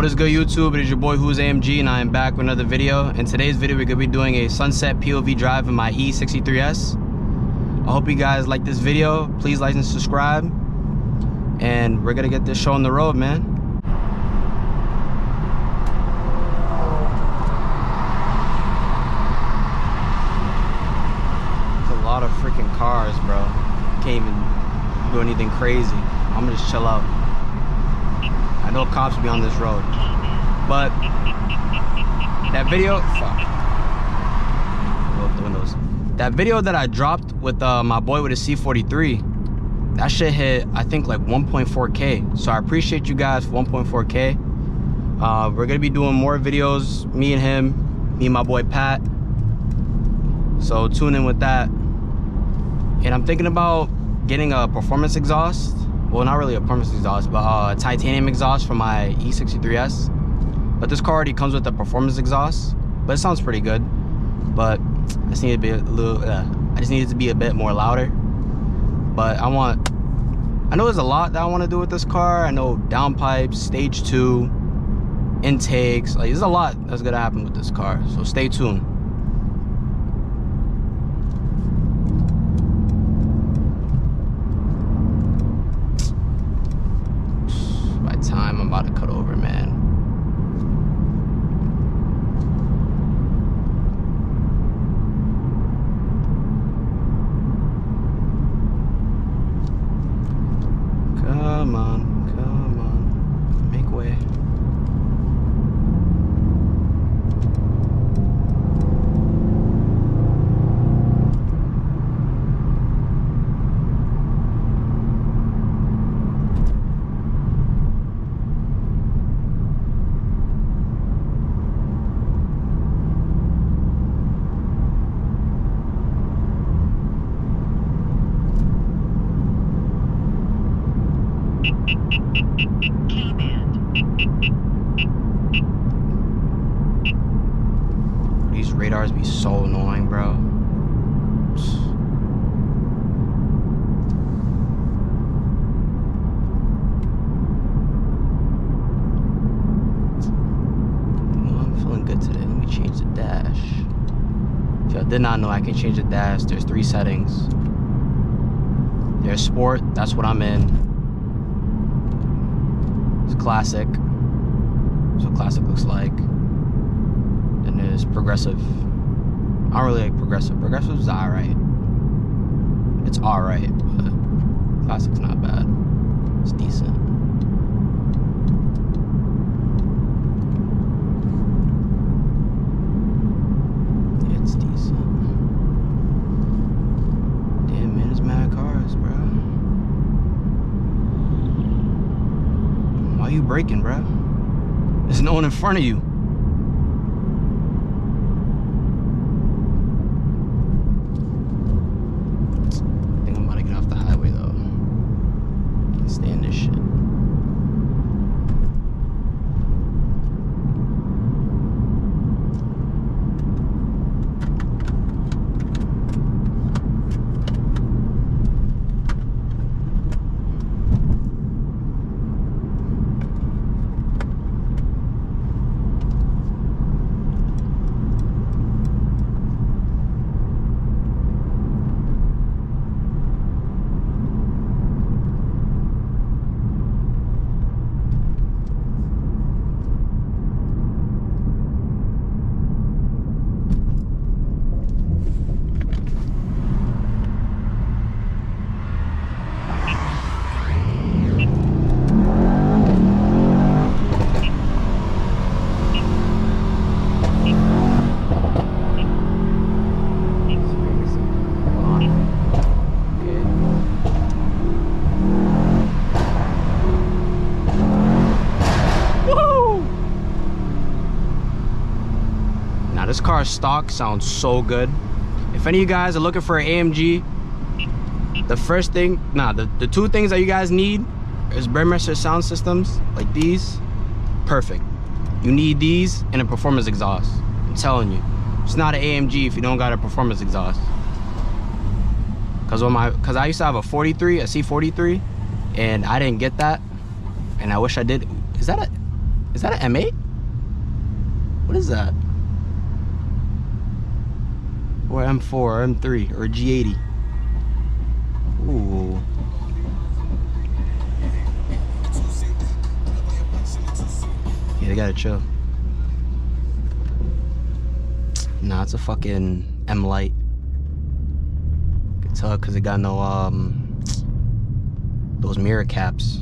What is good, YouTube? It is your boy Who's AMG, and I am back with another video. In today's video, we're gonna be doing a sunset POV drive in my E63s. I hope you guys like this video. Please like and subscribe, and we're gonna get this show on the road, man. There's a lot of freaking cars, bro. Can't even do anything crazy. I'm gonna just chill out. I know cops be on this road, but that video, roll up the windows. That video that I dropped with my boy with a C43, that shit hit, I think, like 1.4K. So I appreciate you guys for 1.4K. We're gonna be doing more videos, me and him, me and my boy Pat. So tune in with that. And I'm thinking about getting a performance exhaust. Well, not really a performance exhaust, but a titanium exhaust for my E63s. But this car already comes with a performance exhaust, but it sounds pretty good. But I just need to be a little. I just need it to be a bit more louder. But I know there's a lot that I want to do with this car. I know downpipes, stage 2, intakes. Like, there's a lot that's gonna happen with this car. So stay tuned. I'm about to cut over, man. Come on, make way. These radars be so annoying, bro. I'm feeling good today. Let me change the dash. If y'all did not know, I can change the dash. There's 3 settings. There's sport, that's what I'm in. It's classic. That's what classic looks like. Then there's progressive. I don't really like progressive. Progressive's alright. It's alright, but classic's not bad. It's decent. It's decent. Damn, man, there's mad cars, bro. Why you braking, bro? There's no one in front of you. I think I'm about to get off the highway, though. Can't stand this shit. This car's stock sounds so good. If any of you guys are looking for an AMG, the first thing, the 2 things that you guys need is Burmester sound systems like these. Perfect. You need these and a performance exhaust. I'm telling you, it's not an AMG if you don't got a performance exhaust. Cause I used to have a C43, and I didn't get that, and I wish I did. Is that a Is that an M8? What is that? Or M4, or M3, or G80? Ooh. Yeah, they gotta chill. Nah, it's a fucking M Light. You can tell because it got no those mirror caps.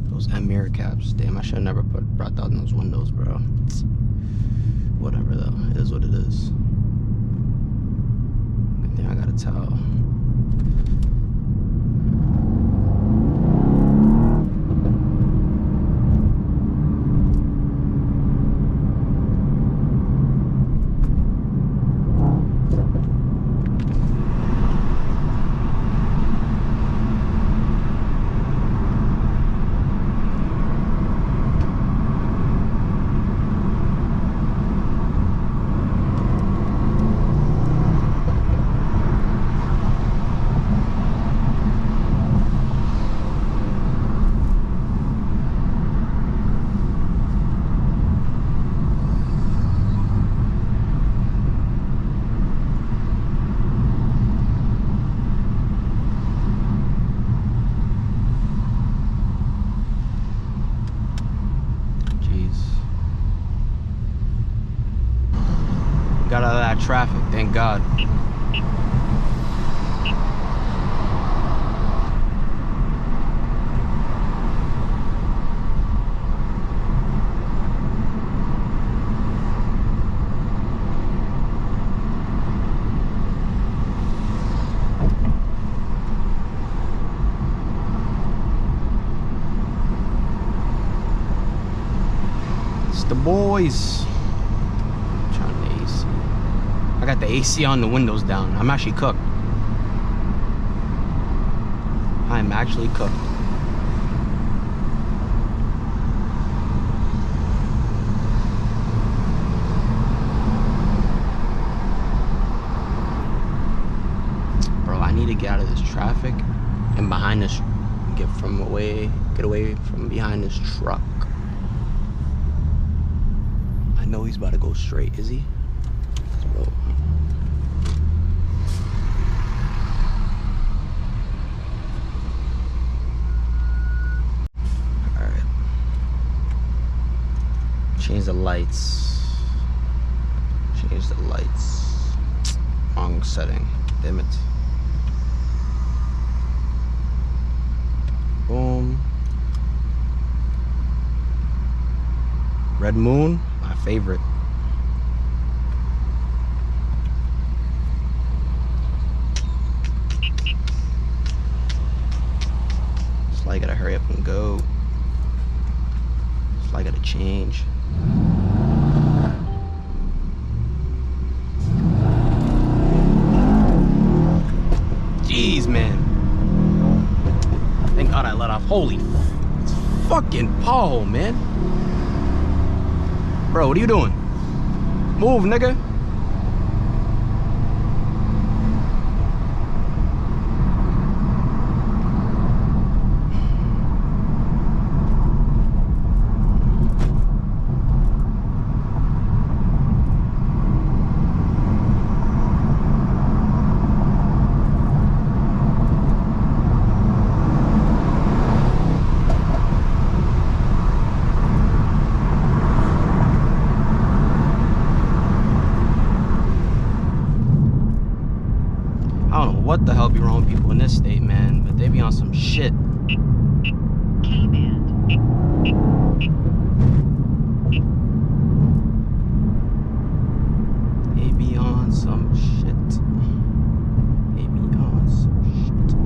Those M mirror caps. Damn, I should have never brought down those windows, bro. Whatever though, it is what it is. Good thing I gotta tell. Got out of that traffic, thank God. It's the boys. I got the AC on, the windows down. I'm actually cooked. I'm actually cooked. Bro, I need to get out of this traffic and behind this, get away from behind this truck. I know he's about to go straight, is he? Bro. Alright. Change the lights. Change the lights. Wrong setting. Damn it. Boom. Red Moon, my favorite. I gotta hurry up and go. So I gotta change. Jeez, man. Thank God I let off. Holy, it's fucking Paul, man. Bro, what are you doing? Move, nigga. I don't know what the hell be wrong with people in this state, man, but they be on some shit. K-band. They be on some shit. They be on some shit.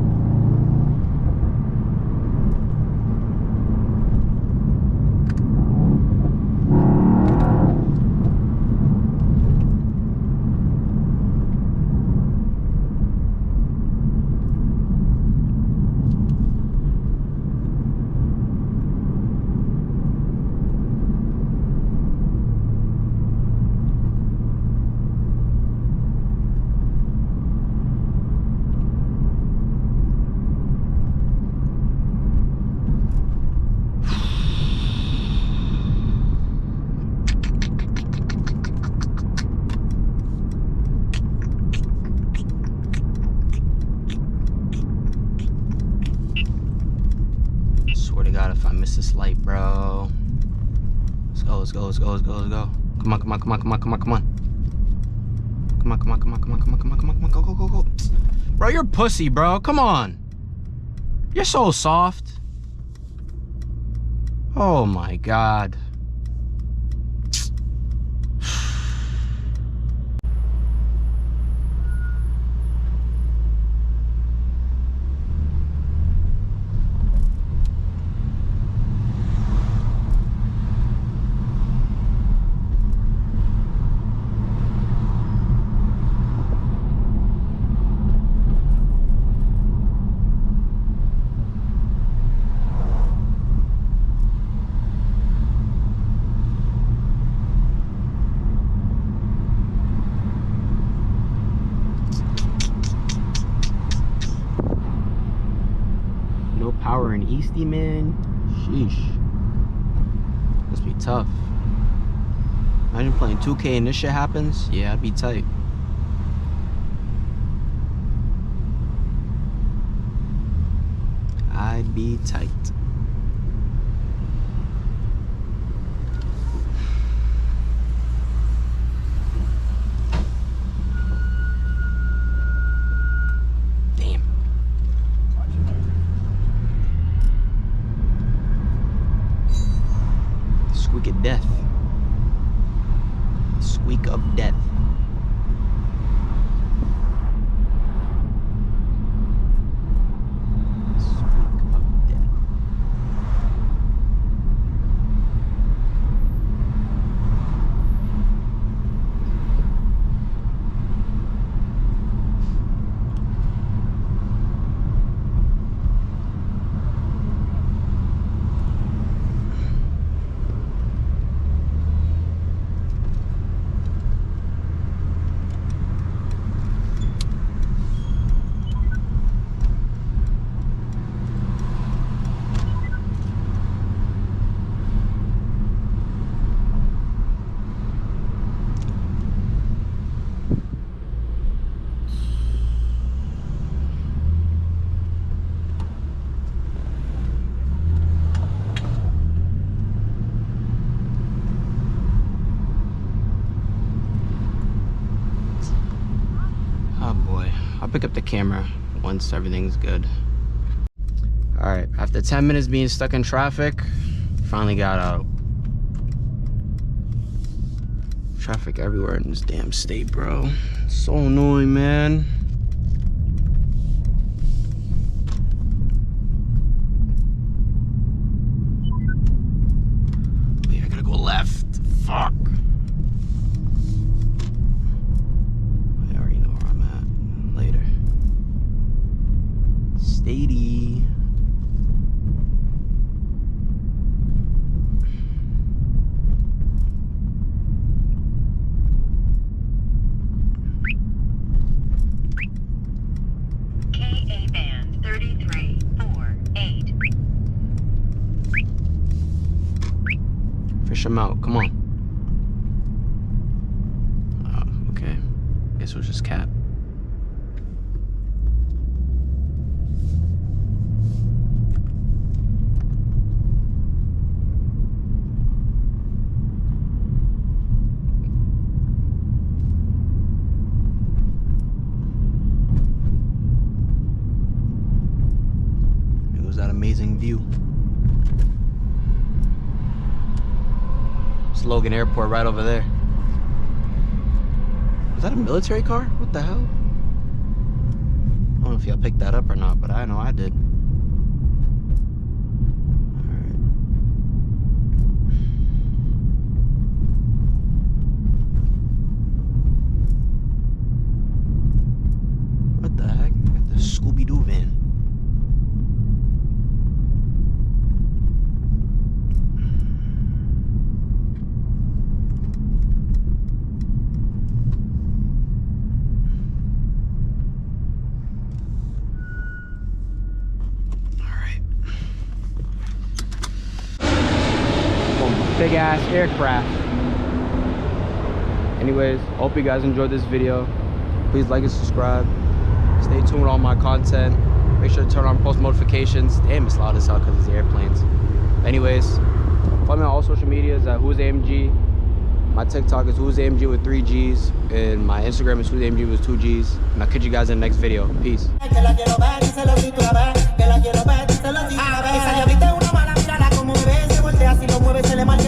missed this light, bro. Let's go, let's go, let's go, let's go, let's go. Come on, come on, come on, come on, come on, come on. Come on, come on, come on, come on, come on, come on, come on, come on, go, go, go, go. Bro, you're pussy, bro. Come on. You're so soft. Oh my God. Power in Easty, man. Sheesh. Must be tough. Imagine playing 2K and this shit happens. Yeah, I'd be tight. I'd be tight. Squeak of death. Squeak of death. Squeak of death. I'll pick up the camera once everything's good. All right, after 10 minutes being stuck in traffic, finally got out. Traffic everywhere in this damn state, bro. It's so annoying, man. Wait, I gotta go left. Fuck. Statey. KA band 3348. Fish him out, come on. Okay. Guess it was just Cap. That amazing view. It's Logan Airport right over there. Was that a military car? What the hell? I don't know if y'all picked that up or not, but I know I did. What the heck? Got the Scooby-Doo van. Big ass aircraft. Anyways, hope you guys enjoyed this video. Please like and subscribe. Stay tuned with all my content. Make sure to turn on post notifications. Damn, it's loud as hell because it's airplanes. Anyways, follow me on all social medias at Who's AMG. My TikTok is Who's AMG with 3 G's, and my Instagram is Who's AMG with 2 G's. And I'll catch you guys in the next video. Peace.